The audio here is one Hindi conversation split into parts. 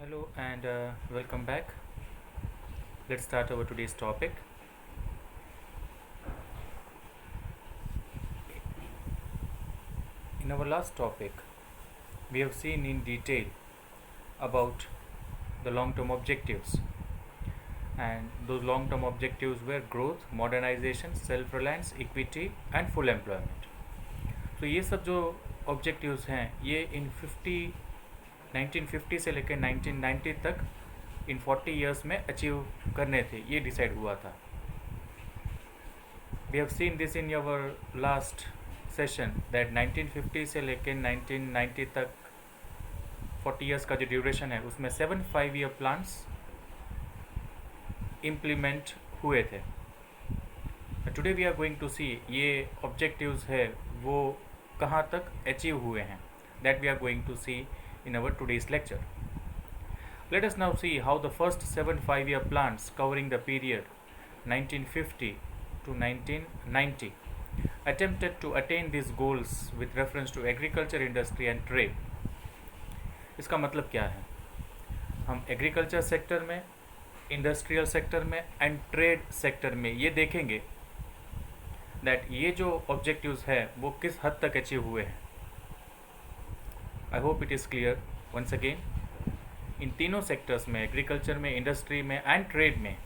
Hello and welcome back. Let's start our today's topic. In our last topic, we have seen in detail about the long term objectives, and those long term objectives were growth, modernization, self reliance, equity, and full employment. तो ये सब जो ऑब्जेक्टिव्स हैं ये इन 1950 से लेकर 1990 तक इन 40 इयर्स में अचीव करने थे, ये डिसाइड हुआ था. We have seen this in our last session that 1950 से लेकर 1990 तक 40 इयर्स का जो ड्यूरेशन है उसमें 7 5-year प्लान्स इम्प्लीमेंट हुए थे. Today we are going to see ये ऑब्जेक्टिव्स है वो कहाँ तक अचीव हुए हैं. That we are going to see in our today's lecture. Let us now see how the first 7 5-year plans covering the period 1950 to 1990 attempted to attain these goals with reference to agriculture, industry and trade. इसका मतलब क्या है? हम एग्रीकल्चर सेक्टर में, इंडस्ट्रियल सेक्टर में एंड ट्रेड सेक्टर में ये देखेंगे दैट ये जो ऑब्जेक्टिव्स है वो किस हद तक अचीव हुए हैं. I hope it is clear. Once again, इन तीनों सेक्टर्स में, एग्रीकल्चर में, इंडस्ट्री में एंड ट्रेड में,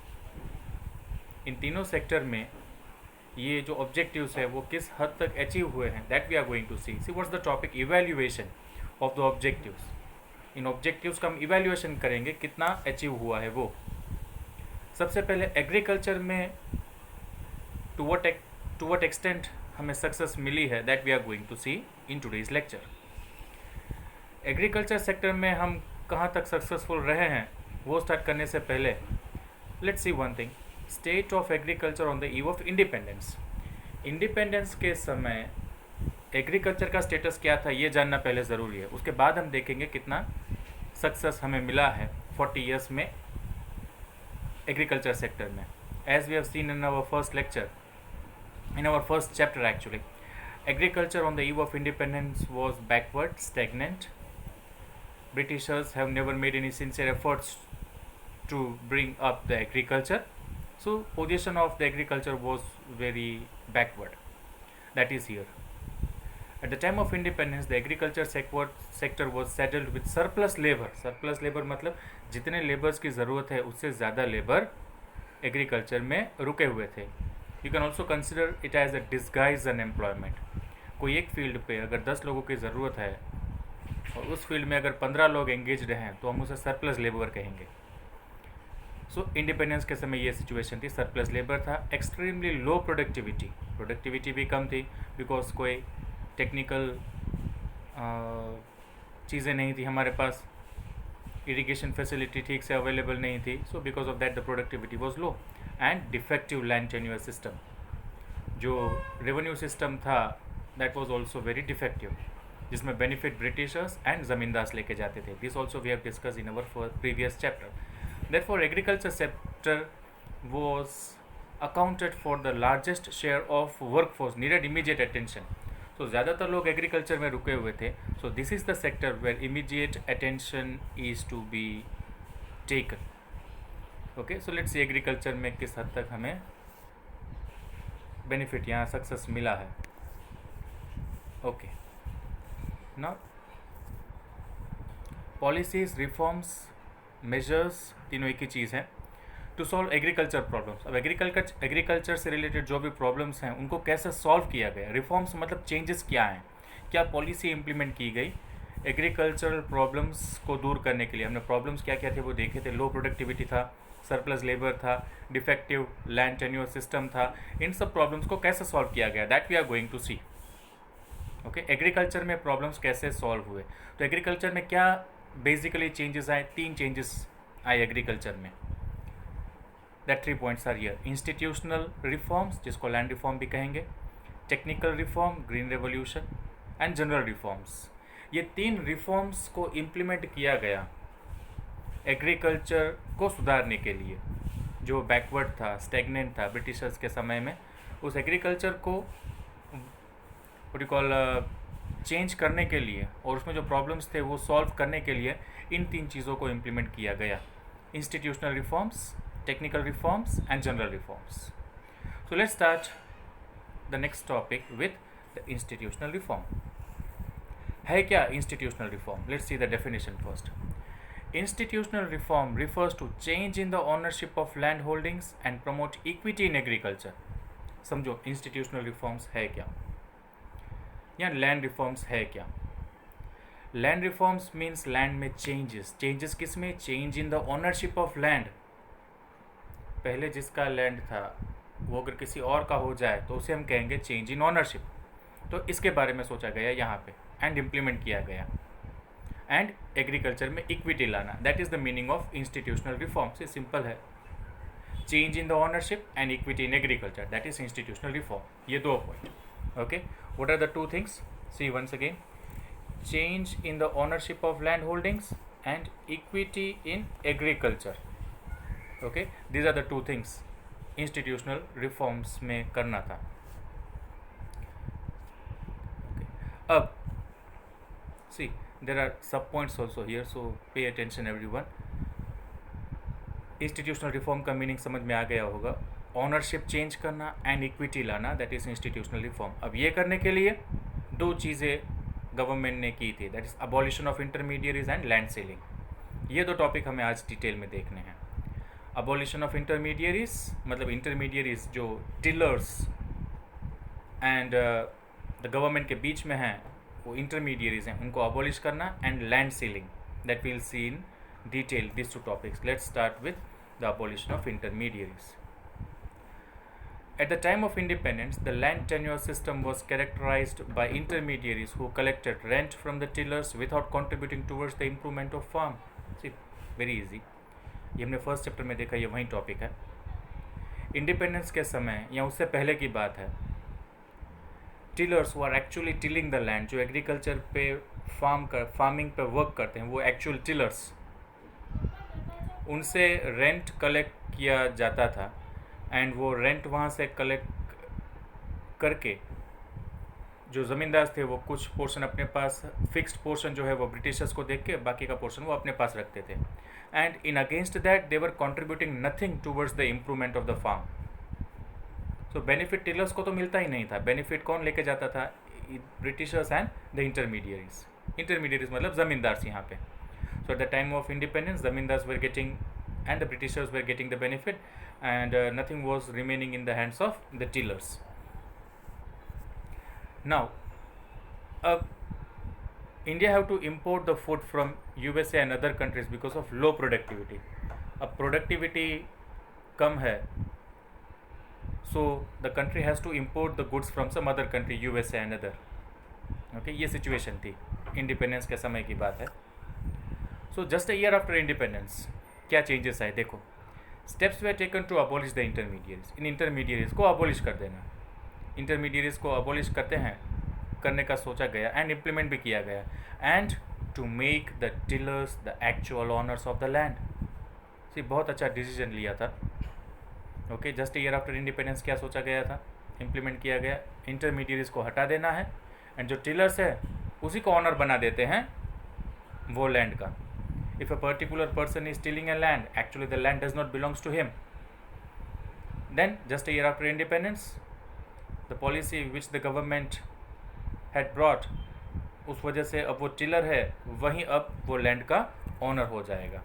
इन तीनों सेक्टर में ये जो ऑब्जेक्टिव्स है वो किस हद तक अचीव हुए हैं that we are going to see. What's the topic? Evaluation of the objectives. इन ऑब्जेक्टिव्स का हम इवैल्यूएशन करेंगे कितना अचीव हुआ है वो. सबसे पहले एग्रीकल्चर में टू व्हाट एक्सटेंट हमें सक्सेस मिली है that we are going to see in today's lecture. Agriculture sector में हम कहाँ तक सक्सेसफुल रहे हैं वो स्टार्ट करने से पहले let's see one thing. State of agriculture on the eve of independence. Independence के समय एग्रीकल्चर का स्टेटस क्या था ये जानना पहले ज़रूरी है. उसके बाद हम देखेंगे कितना सक्सेस हमें मिला है 40 इयर्स में एग्रीकल्चर सेक्टर में. As we have seen in our first lecture, in our first chapter actually, agriculture on the eve of independence was backward, stagnant. Britishers have never made any sincere efforts to bring up the agriculture, so position of the agriculture was very backward. That is here. At the time of independence, the agriculture sector was saddled with surplus labor. Surplus labor मतलब जितने लेबर्स की ज़रूरत है उससे ज़्यादा लेबर एग्रीकल्चर में रुके हुए थे. You can also consider it as a disguise unemployment. कोई एक फील्ड पे अगर 10 लोगों की ज़रूरत है और उस फील्ड में अगर 15 लोग एंगेज्ड हैं तो हम उसे सरप्लस लेबर कहेंगे. सो इंडिपेंडेंस के समय ये सिचुएशन थी, सरप्लस लेबर था. एक्सट्रीमली लो प्रोडक्टिविटी भी कम थी बिकॉज कोई टेक्निकल चीज़ें नहीं थी हमारे पास, इरिगेशन फैसिलिटी ठीक से अवेलेबल नहीं थी. So because of that the productivity was low. And defective land tenure system, जो रेवेन्यू सिस्टम था that was also very defective, जिसमें बेनिफिट ब्रिटिशर्स एंड ज़मींदार लेके जाते थे. This also we have discuss in our previous chapter. Therefore agriculture sector was accounted for the largest share of workforce needed immediate attention. तो ज़्यादातर लोग एग्रीकल्चर में रुके हुए थे. So this is the sector where immediate attention is to be taken. Okay, so let's see agriculture में किस हद तक हमें बेनिफिट यहाँ सक्सेस मिला है. Okay, now policies, reforms, measures तीनों एक ही चीज़ हैं टू सॉल्व एग्रीकल्चर प्रॉब्लम्स. अब एग्रीकल्चर से रिलेटेड जो भी प्रॉब्लम्स हैं उनको कैसे सॉल्व किया गया. रिफॉर्म्स मतलब चेंजेस क्या हैं, क्या पॉलिसी इम्प्लीमेंट की गई एग्रीकल्चरल प्रॉब्लम्स को दूर करने के लिए. हमने प्रॉब्लम्स क्या क्या थे वो देखे थे. लो प्रोडक्टिविटी था, सरप्लस लेबर था, डिफेक्टिव लैंड टेन्योर सिस्टम था. इन सब प्रॉब्लम्स को कैसे सॉल्व किया गया that we are going to see. Okay, agriculture में प्रॉब्लम्स कैसे सॉल्व हुए. तो एग्रीकल्चर में क्या बेसिकली चेंजेस आए, 3 चेंजेस आए एग्रीकल्चर में. That 3 points are here. Institutional reforms, जिसको लैंड रिफॉर्म भी कहेंगे, technical reform, green revolution and general reforms. ये 3 रिफॉर्म्स को इम्प्लीमेंट किया गया एग्रीकल्चर को सुधारने के लिए. जो बैकवर्ड था, स्टैग्नेंट था ब्रिटिशर्स के समय में, उस एग्रीकल्चर को व्हाट यू कॉल चेंज करने के लिए और उसमें जो प्रॉब्लम्स थे वो सॉल्व करने के लिए इन 3 चीज़ों को इम्प्लीमेंट किया गया: institutional reforms, technical reforms and general reforms. So let's start the next topic with the institutional reform. है क्या institutional reform? Let's see the definition first. Institutional reform refers to change in the ownership of land holdings and promote equity in agriculture. समझो institutional reforms है क्या या land reforms है क्या. Land reforms means land में changes किस में? Change in the ownership of land. पहले जिसका लैंड था वो अगर किसी और का हो जाए तो उसे हम कहेंगे चेंज इन ऑनरशिप. तो इसके बारे में सोचा गया यहाँ पे एंड इम्प्लीमेंट किया गया. एंड एग्रीकल्चर में इक्विटी लाना, that is the meaning of institutional reform. से सिंपल है, change in the ownership and equity in agriculture, that is institutional reform. ये 2 point. Okay, what are the 2 things? See once again, change in the ownership of land holdings and equity in agriculture. Okay, these are the 2 things institutional reforms में करना था. अब सी देर आर सब points also here, so pay attention everyone. Institutional reform का मीनिंग समझ में आ गया होगा. ऑनरशिप चेंज करना एंड इक्विटी लाना, दैट इज इंस्टीट्यूशनल रिफॉर्म. अब ये करने के लिए 2 चीज़ें गवर्नमेंट ने की थी, that is abolition of intermediaries and land selling. ये 2 टॉपिक हमें आज डिटेल में देखने हैं. अबॉलिशन ऑफ इंटरमीडियरीज मतलब इंटरमीडियरीज जो टिलर्स एंड द गवर्नमेंट के बीच में हैं, वो इंटरमीडियरीज हैं, उनको अबॉलिश करना. And land ceiling, that will see in detail this 2 topics. Let's start with the abolition of intermediaries. At the time of independence, the land tenure system was characterized by intermediaries who collected rent from the tillers without contributing towards the improvement of farm. See, very easy. ये हमने फर्स्ट चैप्टर में देखा, ये वही टॉपिक है. इंडिपेंडेंस के समय या उससे पहले की बात है, टिलर्स वो are actually tilling the land, जो एग्रीकल्चर पे फार्मिंग पे वर्क करते हैं, वो एक्चुअल टिलर्स, उनसे रेंट कलेक्ट किया जाता था. एंड वो रेंट वहाँ से कलेक्ट करके जो ज़मींदार थे वो कुछ पोर्शन अपने पास, फिक्स्ड पोर्शन जो है वो ब्रिटिशर्स को देख के बाकी का पोर्शन वो अपने पास रखते थे. And in against that they were contributing nothing towards the improvement of the farm. So benefit tillers को तो मिलता ही नहीं था. बेनिफिट कौन लेके जाता था? Britishers and the intermediaries. Intermediaries मतलब ज़मींदार यहाँ पे. So at the time of independence zamindars were getting and the Britishers were getting the benefit, and nothing was remaining in the hands of the tillers. Now, India have to import the food from USA and other countries because of low productivity. अब productivity कम है, so the country has to import the goods from some other country, USA and other. Okay, ये situation थी, independence के समय की बात है. So just a year after independence, क्या चेंजेस आए देखो. Steps were taken to abolish the intermediaries. इन इंटरमीडियरीज को अबॉलिश कर देना. इंटरमीडियरीज को अबॉलिश करने का सोचा गया एंड इम्प्लीमेंट भी किया गया. And to make the tillers the actual owners of the land. See बहुत अच्छा डिसीजन लिया था. Okay, just year after independence क्या सोचा गया था, इम्प्लीमेंट किया गया. इंटरमीडियरीज को हटा देना है एंड जो टिलर्स है उसी को ऑनर बना देते हैं वो लैंड का. If a particular person is stealing a land, actually the land does not belongs to him. Then, just a year after independence, the policy which the government had brought, उस वजह से अब वो टिलर है वहीं अब वो लैंड का ओनर हो जाएगा.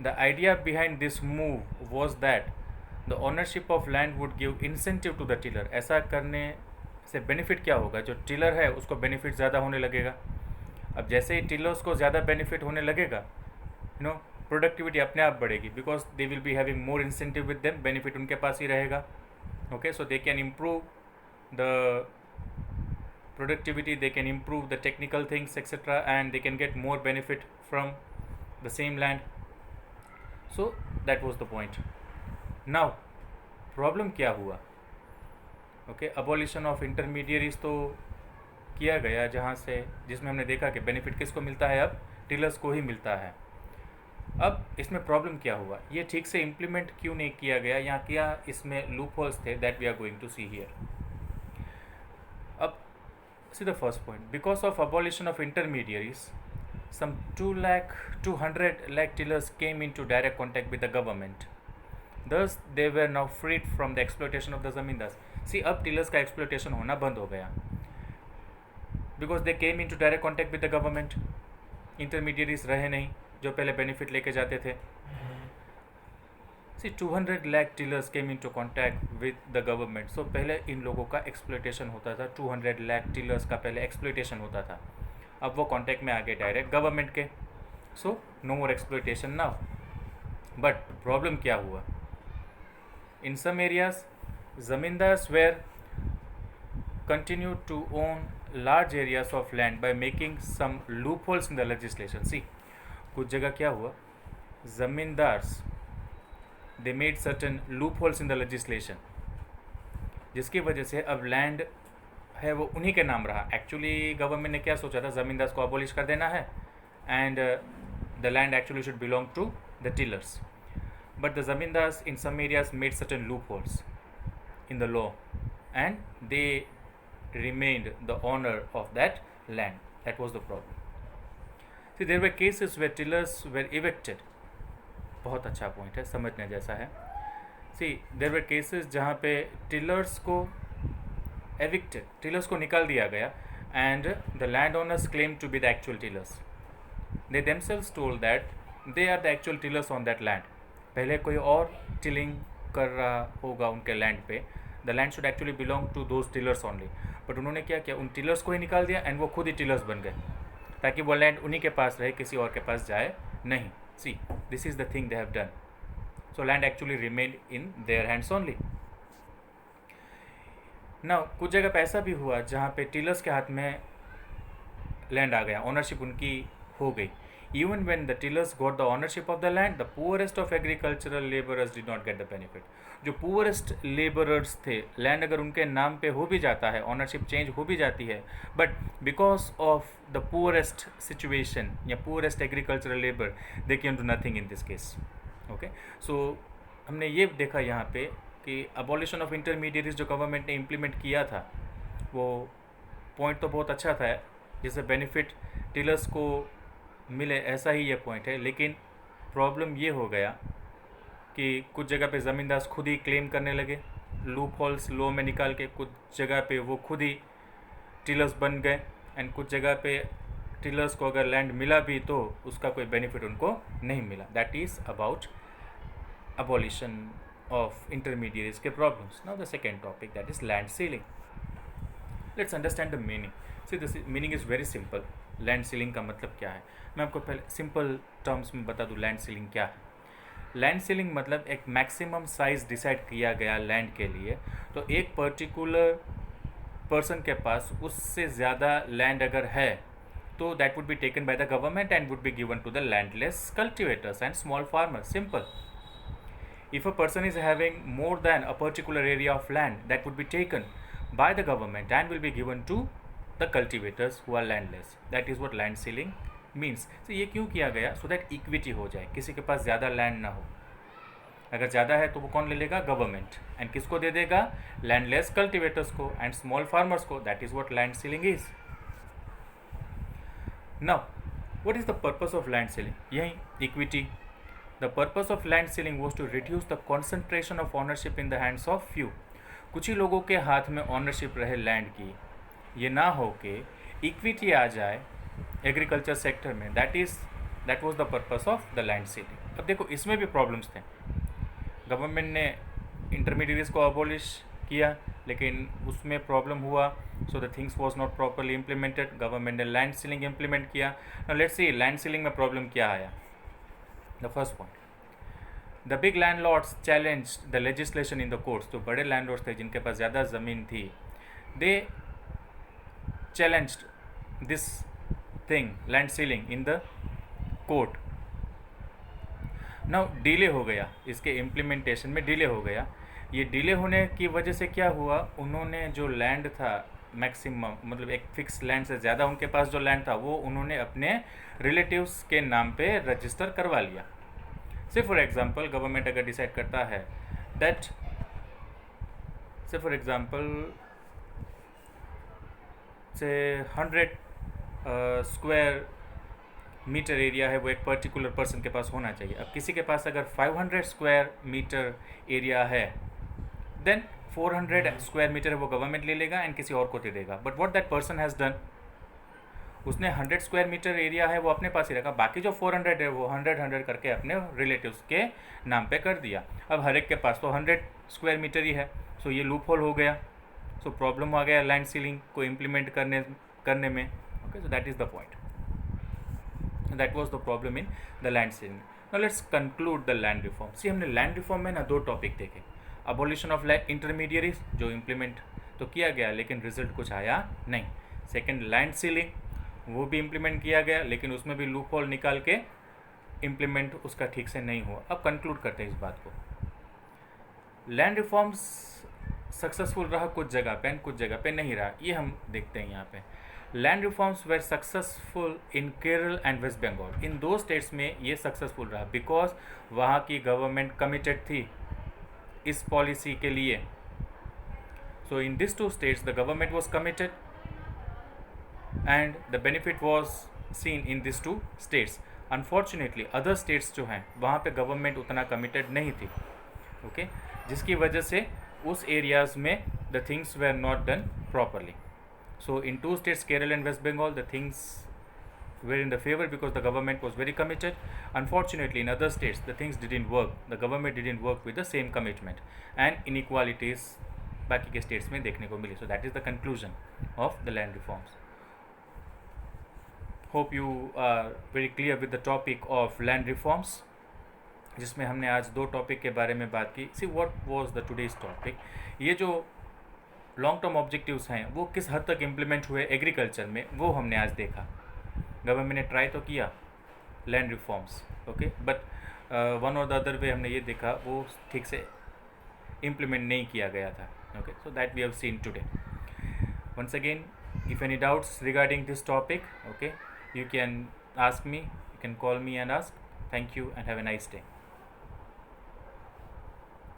The idea behind this move was that the ownership of land would give incentive to the tiller. ऐसा करने से बेनिफिट क्या होगा? जो टिलर है उसको बेनिफिट ज़्यादा होने लगेगा. अब जैसे ही टिलर्स को ज़्यादा बेनिफिट होने लगेगा, प्रोडक्टिविटी अपने आप बढ़ेगी, because they will be having more incentive with them. Benefit उनके पास ही रहेगा. Okay, so they can improve the productivity, they can improve the technical things etcetera, and they can get more benefit from the same land. So that was the point. Now problem क्या हुआ? ओके, अबॉलिशन ऑफ इंटरमीडियरीज तो किया गया जिसमें हमने देखा कि बेनिफिट किसको मिलता है, अब टिलर्स को ही मिलता है. अब इसमें प्रॉब्लम क्या हुआ? ये ठीक से इम्प्लीमेंट क्यों नहीं किया गया, या क्या इसमें लूप होल्स थे? That we are going to see here. अब See the first point. Because of abolition of intermediaries, some 200 lakh tillers came into direct contact with the government. Thus, they were now freed from the exploitation of the zamindars. See, अब टिलर्स का एक्सप्लोटेशन होना बंद हो गया because they came into direct contact with the government. Intermediaries रहे नहीं जो पहले बेनिफिट लेके जाते थे. See 200 lakh tillers came into contact with the government. So पहले इन लोगों का एक्सप्लोटेशन होता था. 200 lakh टिलर्स का पहले एक्सप्लोटेशन होता था. अब वो कॉन्टैक्ट में आ गए डायरेक्ट गवर्नमेंट के. So no more exploitation now. But problem क्या हुआ? In some areas zamindars were continued to own large areas of land by making some loopholes in the legislation. See, कुछ जगह क्या हुआ? zamindars they made certain loopholes in the legislation, जिसकी वजह से अब लैंड है वो उन्हीं के नाम रहा. एक्चुअली गवर्नमेंट ने क्या सोचा था? जमींदार्स को अबॉलिश कर देना है and the land actually should belong to the tillers. But the zamindars in some areas made certain loopholes in the law and they remained the owner of that land. That was the problem. See, there were cases where tillers were evicted. बहुत अच्छा पॉइंट है, समझने जैसा है. See, there were cases जहाँ पे टिलर्स को evicted, टिलर्स को निकाल दिया गया and the landowners claimed to be the actual tillers. They themselves told that they are the actual tillers on that land. पहले कोई और टिलिंग कर रहा होगा उनके लैंड पे. The land should actually belong to those tillers only. But उन्होंने क्या किया? उन टिलर्स को ही निकाल दिया एंड वो खुद ही टिलर्स बन गए ताकि वो लैंड उन्हीं के पास रहे, किसी और के पास जाए नहीं. See, this is the thing they have done. So land actually remained in their hands only. Now कुछ जगह पे ऐसा भी हुआ जहाँ पे टिलर्स के हाथ में लैंड आ गया, ओनरशिप उनकी हो गई. Even when the tillers got the ownership of the land, the poorest of agricultural laborers did not get the benefit. जो poorest laborers थे, लैंड अगर उनके नाम पे हो भी जाता है, ओनरशिप चेंज हो भी जाती है, but because of the poorest situation या poorest agricultural labor, they came to nothing in this case. Okay, so हमने ये देखा यहाँ पे कि abolition of intermediaries जो गवर्नमेंट ने इम्प्लीमेंट किया था, वो पॉइंट तो बहुत अच्छा था, जैसे बेनिफिट टिलर्स को मिले, ऐसा ही ये पॉइंट है. लेकिन प्रॉब्लम ये हो गया कि कुछ जगह पे ज़मींदार खुद ही क्लेम करने लगे, लूप होल्स लॉ में निकाल के. कुछ जगह पे वो खुद ही टिलर्स बन गए एंड कुछ जगह पे टिलर्स को अगर लैंड मिला भी तो उसका कोई बेनिफिट उनको नहीं मिला. That is about abolition of intermediates के problems. Now the second topic, that is land ceiling. Let's understand the meaning. See, this meaning is very simple. Land ceiling का मतलब क्या है? मैं आपको पहले सिंपल टर्म्स में बता दूं लैंड सीलिंग क्या है. लैंड सीलिंग मतलब एक मैक्सिमम साइज़ डिसाइड किया गया लैंड के लिए. तो एक पर्टिकुलर पर्सन के पास उससे ज़्यादा लैंड अगर है तो that would be taken by the government and would be given to the landless cultivators and small farmers. Simple. If a person is having more than a particular area of land, that would be taken by the government and will be given to the cultivators who are landless. That is what land ceiling means. So ये क्यों किया गया? So that equity हो जाए, किसी के पास ज़्यादा लैंड ना हो. अगर ज़्यादा है तो वो कौन ले लेगा? गवर्नमेंट. एंड किसको दे देगा? लैंडलेस कल्टिवेटर्स को एंड स्मॉल फार्मर्स को. That is what land ceiling is. Now what is the purpose of land ceiling? यही equity. The purpose of land ceiling was to reduce the concentration of ownership in the hands of few. कुछ ही लोगों के हाथ में ओनरशिप रहे लैंड की, ये ना हो कि इक्विटी आ जाए एग्रीकल्चर सेक्टर में. That was the purpose of the land ceiling. अब देखो इसमें भी प्रॉब्लम्स थे. गवर्नमेंट ने इंटरमीडिएट्स को अबॉलिश किया लेकिन उसमें प्रॉब्लम हुआ. So the things was not properly implemented. Government ने लैंड सीलिंग इम्प्लीमेंट किया. Now let's see land ceiling में प्रॉब्लम क्या आया. The first point, the big landlords challenged the legislation in the courts. तो बड़े लैंडलॉर्ड्स थे जिनके पास ज़्यादा ज़मीन थी, they challenged this thing, land ceiling, in the court. Now delay हो गया, इसके इम्प्लीमेंटेशन में डिले हो गया. ये डिले होने की वजह से क्या हुआ? उन्होंने जो लैंड था मैक्सिमम, मतलब एक फिक्स लैंड से ज़्यादा उनके पास जो लैंड था वो उन्होंने अपने रिलेटिव्स के नाम पे रजिस्टर करवा लिया. से फॉर एग्जांपल गवर्नमेंट अगर डिसाइड करता है दैट, से फॉर एग्जांपल से 100 स्क्वायर मीटर एरिया है वो एक पर्टिकुलर पर्सन के पास होना चाहिए. अब किसी के पास अगर 500 स्क्वायर मीटर एरिया है, देन 400 स्क्वायर मीटर है वो गवर्नमेंट ले लेगा एंड किसी और को दे देगा. But what that person has done, उसने 100 स्क्वायर मीटर एरिया है वो अपने पास ही रखा, बाकी जो 400 है वो 100 करके अपने रिलेटिव्स के नाम पे कर दिया. अब हर एक के पास तो 100 स्क्वायर मीटर ही है, सो ये लूप होल हो गया. सो प्रॉब्लम आ गया लैंड सीलिंग को इम्प्लीमेंट करने में. Okay, so that is the point. That was the problem in the land ceiling. Now let's conclude the land reform. See हमने लैंड रिफॉर्म में ना 2 टॉपिक देखे. अबॉलिशन ऑफ इंटरमीडियरीज जो इम्प्लीमेंट तो किया गया लेकिन रिजल्ट कुछ आया नहीं. सेकेंड, लैंड सीलिंग, वो भी इम्प्लीमेंट किया गया लेकिन उसमें भी लूप होल निकाल के इम्प्लीमेंट उसका ठीक से नहीं हुआ. अब कंक्लूड करते हैं इस बात को. लैंड रिफॉर्म्स सक्सेसफुल रहा कुछ जगह पे एंड कुछ जगह पे नहीं रहा, ये हम देखते हैं यहाँ पे. Land reforms were successful in Kerala and West Bengal. इन 2 स्टेट्स में ये सक्सेसफुल रहा बिकॉज वहाँ की गवर्नमेंट कमिटेड थी इस पॉलिसी के लिए. So in this 2 states the government was committed and the benefit was seen in this 2 states. Unfortunately other states जो हैं वहाँ पे गवर्नमेंट उतना कमिटेड नहीं थी. ओके, जिसकी वजह से उस एरियाज़ में the things were not done properly. So in 2 states Kerala and West Bengal the things were in the favor because the government was very committed. Unfortunately in other states the things didn't work, the government didn't work with the same commitment and inequalities बाकी के states में देखने को मिली. So that is the conclusion of the land reforms. Hope you are very clear with the topic of land reforms, जिसमें हमने आज 2 टॉपिक के बारे में बात की. See what was the today's topic. ये जो लॉन्ग टर्म ऑब्जेक्टिव्स हैं वो किस हद तक इम्प्लीमेंट हुए एग्रीकल्चर में वो हमने आज देखा. गवर्नमेंट ने ट्राई तो किया land reforms, okay, but one और द अदर वे हमने ये देखा वो ठीक से इम्प्लीमेंट नहीं किया गया था. Okay, so that we have seen today. Once again, if any doubts regarding this topic, okay, you can ask me, you can call me and ask. Thank you and have a nice day.